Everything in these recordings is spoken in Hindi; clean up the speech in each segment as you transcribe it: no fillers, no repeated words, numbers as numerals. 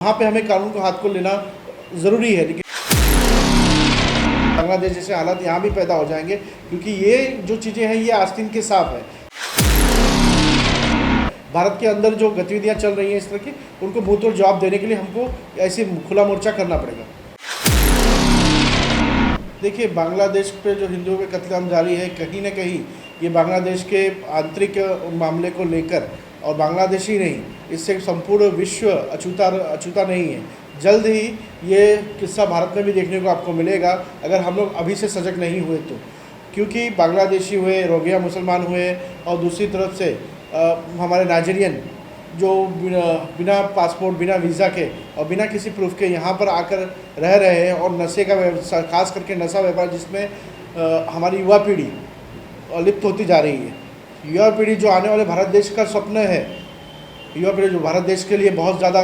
वहाँ पे हमें कानून को हाथ को लेना ज़रूरी है, लेकिन बांग्लादेश जैसे हालात यहाँ भी पैदा हो जाएंगे, क्योंकि ये जो चीज़ें हैं ये आस्तीन के साफ है। भारत के अंदर जो गतिविधियाँ चल रही हैं इस तरह की, उनको मुँह तोड़ जवाब देने के लिए हमको ऐसे खुला मोर्चा करना पड़ेगा। देखिए, बांग्लादेश पे जो हिंदुओं के कत्लेआम जारी है, कहीं ना कहीं ये बांग्लादेश के आंतरिक मामले को लेकर, और बांग्लादेश ही नहीं, इससे संपूर्ण विश्व अछूता नहीं है। जल्द ही ये किस्सा भारत में भी देखने को आपको मिलेगा, अगर हम लोग अभी से सजग नहीं हुए तो। क्योंकि बांग्लादेशी हुए, रोहिंग्या मुसलमान हुए, और दूसरी तरफ से हमारे नाइजीरियन जो बिना पासपोर्ट, बिना वीज़ा के और बिना किसी प्रूफ के यहाँ पर आकर रह रहे हैं, और नशे का व्यवसाय, खास करके नशा व्यापार, जिसमें हमारी युवा पीढ़ी लिप्त होती जा रही है। युवा पीढ़ी जो आने वाले भारत देश का स्वप्न है, युवा पीढ़ी जो भारत देश के लिए बहुत ज़्यादा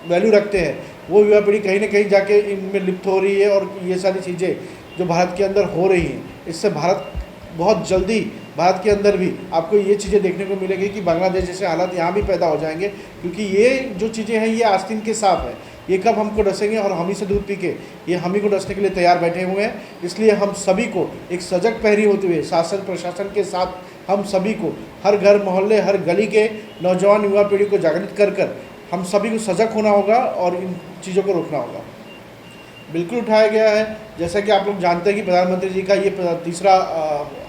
वैल्यू रखते हैं, वो युवा पीढ़ी कहीं ना कहीं जाके इनमें लिप्त हो रही है। और ये सारी चीज़ें जो भारत के अंदर हो रही हैं, इससे भारत बहुत जल्दी, भारत के अंदर भी आपको ये चीज़ें देखने को मिलेगी कि बांग्लादेश जैसे हालात यहाँ भी पैदा हो जाएंगे, क्योंकि ये जो चीज़ें हैं ये आस्तीन के साफ है। ये कब हमको डसेंगे, और हम ही से दूध पी के ये हम ही को डसने के लिए तैयार बैठे हुए हैं। इसलिए हम सभी को एक सजग पहरी होते हुए, शासन प्रशासन के साथ हम सभी को हर घर, मोहल्ले, हर गली के नौजवान युवा पीढ़ी को जागृत कर हम सभी को सजग होना होगा और इन चीज़ों को रोकना होगा। बिल्कुल उठाया गया है। जैसा कि आप लोग जानते हैं कि प्रधानमंत्री जी का ये तीसरा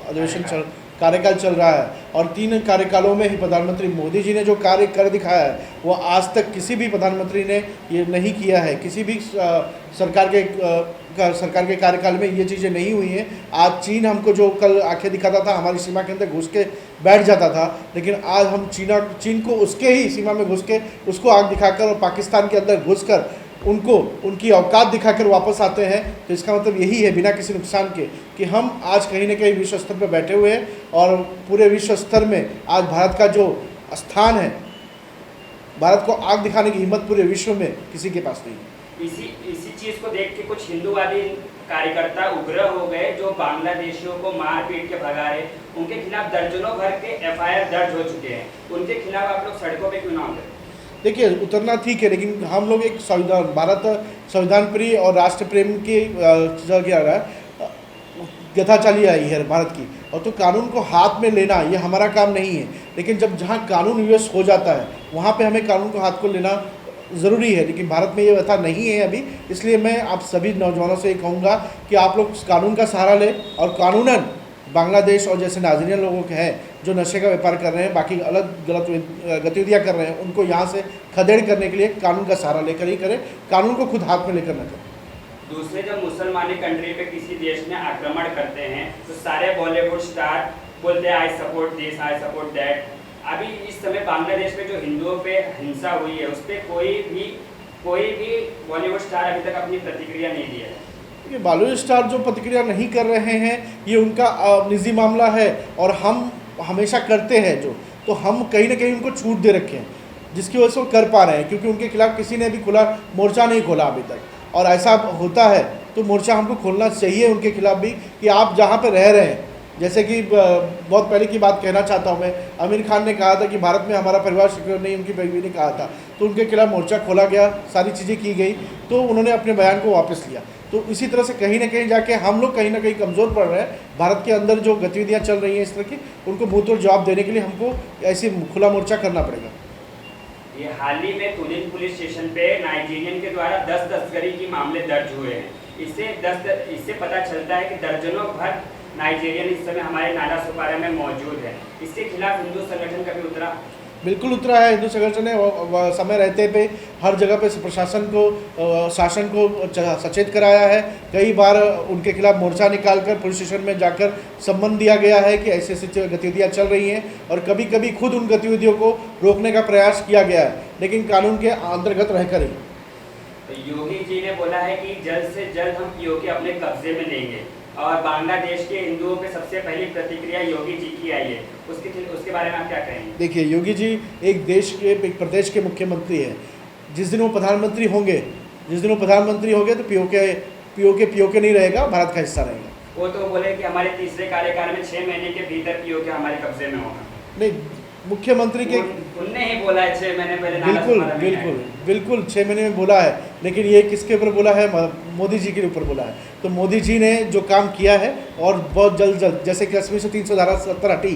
अधिवेशन कार्यकाल चल रहा है, और 3 कार्यकालों में ही प्रधानमंत्री मोदी जी ने जो कार्य कर दिखाया है, वो आज तक किसी भी प्रधानमंत्री ने ये नहीं किया है। किसी भी सरकार के कार्यकाल में ये चीज़ें नहीं हुई हैं। आज चीन हमको जो कल आंखें दिखाता था, हमारी सीमा के अंदर घुस के बैठ जाता था, लेकिन आज हम चीन को उसके ही सीमा में घुस के उसको आग दिखाकर, और पाकिस्तान के अंदर घुस कर उनको उनकी औकात दिखाकर वापस आते हैं। तो इसका मतलब यही है, बिना किसी नुकसान के, कि हम आज कहीं ना कहीं विश्व स्तर पर बैठे हुए हैं, और पूरे विश्व स्तर में आज भारत का जो स्थान है, भारत को आग दिखाने की हिम्मत पूरे विश्व में किसी के पास नहीं है। इसी चीज को देख के कुछ हिंदूवादी कार्यकर्ता उग्र हो गए, जो बांग्लादेशियों को मार पीट के भगा रहे। उनके खिलाफ दर्जनों भर के FIR दर्ज हो चुके हैं। उनके खिलाफ आप लोग सड़कों पर क्यों ना उतरे? देखिए, उतरना ठीक है, लेकिन हम लोग एक भारत संविधान प्रिय और राष्ट्र प्रेम की यथाचाली आई है भारत की, और तो कानून को हाथ में लेना ये हमारा काम नहीं है। लेकिन जहाँ कानून विवश हो जाता है, वहाँ पे हमें कानून को हाथ को लेना ज़रूरी है, लेकिन भारत में ये व्यवस्था नहीं है अभी। इसलिए मैं आप सभी नौजवानों से ये कहूँगा कि आप लोग कानून का सहारा लें, और कानूनन बांग्लादेश और जैसे नाइजीरियन लोगों के हैं जो नशे का व्यापार कर रहे हैं, बाकी गलत गतिविधियाँ कर रहे हैं, उनको यहाँ से खदेड़ करने के लिए कानून का सहारा लेकर ही करें, कानून को खुद हाथ में लेकर न करें। दूसरे, जब मुसलमानी कंट्री पे किसी देश में आक्रमण करते हैं, तो सारे बॉलीवुड स्टार बोलते हैं I support this, I support that. अभी इस समय बांग्लादेश में जो हिंदुओं पे हिंसा हुई है, उस पर कोई भी बॉलीवुड स्टार अभी तक अपनी प्रतिक्रिया नहीं दी है। ये बॉलीवुड स्टार जो प्रतिक्रिया नहीं कर रहे हैं, ये उनका निजी मामला है, और हम हमेशा करते हैं जो, तो हम कहीं ना कहीं उनको छूट दे रखे हैं, जिसकी वजह से वो कर पा रहे हैं, क्योंकि उनके खिलाफ किसी ने भी खुला मोर्चा नहीं खोला अभी तक। और ऐसा होता है तो मोर्चा हमको खोलना चाहिए उनके खिलाफ भी, कि आप जहाँ पर रह रहे हैं, जैसे कि बहुत पहले की बात कहना चाहता हूँ मैं, आमिर खान ने कहा था कि भारत में हमारा परिवार सिक्योर नहीं, उनकी बीवी ने कहा था, तो उनके खिलाफ मोर्चा खोला गया, सारी चीज़ें की गई, तो उन्होंने अपने बयान को वापस लिया। तो इसी तरह से कहीं ना कहीं जाके हम लोग कहीं ना कहीं कमज़ोर पड़ रहे हैं। भारत के अंदर जो गतिविधियाँ चल रही हैं इस तरह की, उनको मुँह तोड़ जवाब देने के लिए हमको ऐसे खुला मोर्चा करना पड़ेगा। ये हाल ही में तुलिन पुलिस स्टेशन पे नाइजीरियन के द्वारा 10 तस्करी की मामले दर्ज हुए हैं। इससे पता चलता है कि दर्जनों भर नाइजीरियन इस समय हमारे नाला सुपारा में मौजूद है। इसके खिलाफ हिंदू संगठन कभी उतरा? बिल्कुल उतरा है। हिंदू संगठन ने समय रहते पे हर जगह पे शासन को सचेत कराया है। कई बार उनके खिलाफ मोर्चा निकालकर पुलिस स्टेशन में जाकर सम्मन दिया गया है कि ऐसी ऐसी गतिविधियाँ चल रही हैं, और कभी कभी खुद उन गतिविधियों को रोकने का प्रयास किया गया है, लेकिन कानून के अंतर्गत रहकर ही। तो योगी जी ने बोला है कि जल्द से जल्द हम POK अपने कब्जे में लेंगे, और बांग्लादेश के हिंदुओं पे सबसे पहली प्रतिक्रिया योगी जी की आई है, उसके बारे में आप क्या कहेंगे? देखिए, योगी जी एक प्रदेश के मुख्यमंत्री हैं। जिस दिन वो प्रधानमंत्री होंगे तो POK नहीं रहेगा, भारत का हिस्सा रहेगा। वो तो बोले कि हमारे तीसरे कार्यकाल में 6 महीने के भीतर POK हमारे कब्जे में होगा। नहीं, मुख्यमंत्री के उनने ही बोला है 6 महीने पहले नाला बिल्कुल समारा में बिल्कुल है। बिल्कुल 6 महीने में बोला है, लेकिन ये किसके ऊपर बोला है? मोदी जी के ऊपर बोला है। तो मोदी जी ने जो काम किया है और बहुत जल्द जैसे कि कश्मीर से 370 हटी,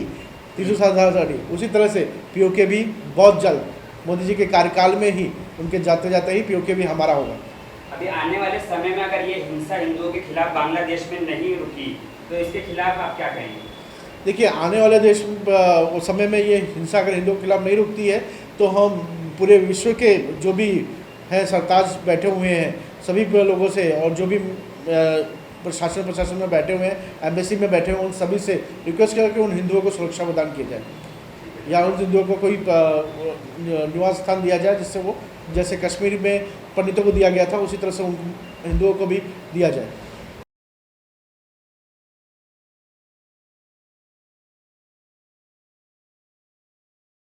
370 हटी, उसी तरह से पीओके भी बहुत जल्द मोदी जी के कार्यकाल में ही, उनके जाते जाते ही पीओके भी हमारा होगा। अभी आने वाले समय में अगर ये हिंसा हिंदुओं के खिलाफ बांग्लादेश में नहीं रुकी तो इसके खिलाफ आप क्या कहेंगे? देखिए, आने वाले देश समय में ये हिंसा अगर हिंदुओं के खिलाफ नहीं रुकती है तो हम पूरे विश्व के जो भी हैं सरताज बैठे हुए हैं सभी लोगों से, और जो भी प्रशासन में बैठे हुए हैं, एम्बेसी में बैठे हुए हैं, उन सभी से रिक्वेस्ट करें कि उन हिंदुओं को सुरक्षा प्रदान किया जाए, या उन हिंदुओं को कोई निवास स्थान दिया जाए जिससे वो, जैसे कश्मीर में पंडितों को दिया गया था, उसी तरह से उन हिंदुओं को भी दिया जाए।